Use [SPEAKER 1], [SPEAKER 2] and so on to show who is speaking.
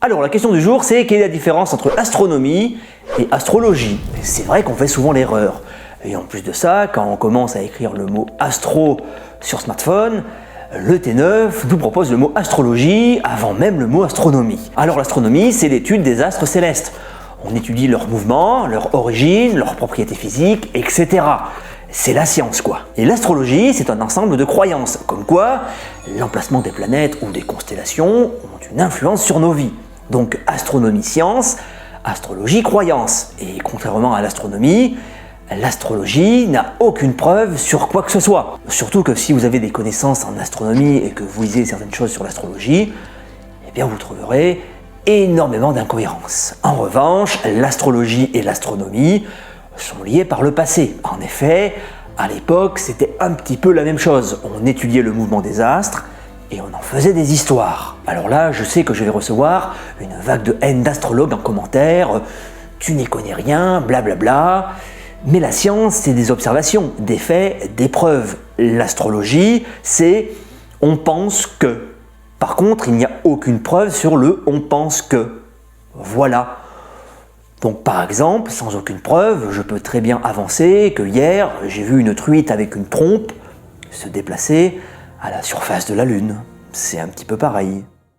[SPEAKER 1] Alors la question du jour, c'est quelle est la différence entre astronomie et astrologie? C'est vrai qu'on fait souvent l'erreur. Et en plus de ça, quand on commence à écrire le mot astro sur smartphone, le T9 nous propose le mot astrologie avant même le mot astronomie. Alors l'astronomie, c'est l'étude des astres célestes. On étudie leurs mouvements, leur origine, leurs propriétés physiques, etc. C'est la science quoi. Et l'astrologie, c'est un ensemble de croyances, comme quoi l'emplacement des planètes ou des constellations ont une influence sur nos vies. Donc astronomie science, astrologie croyance. Et contrairement à l'astronomie, l'astrologie n'a aucune preuve sur quoi que ce soit. Surtout que si vous avez des connaissances en astronomie et que vous lisez certaines choses sur l'astrologie, eh bien vous trouverez énormément d'incohérences. En revanche, l'astrologie et l'astronomie sont liées par le passé. En effet, à l'époque, c'était un petit peu la même chose. On étudiait le mouvement des astres et on en faisait des histoires. Alors là, je sais que je vais recevoir une vague de haine d'astrologues en commentaire. Tu n'y connais rien, blablabla. Mais la science, c'est des observations, des faits, des preuves. L'astrologie, c'est on pense que. Par contre, il n'y a aucune preuve sur le on pense que. Voilà. Donc par exemple, sans aucune preuve, je peux très bien avancer que hier, j'ai vu une truite avec une trompe se déplacer à la surface de la Lune. C'est un petit peu pareil.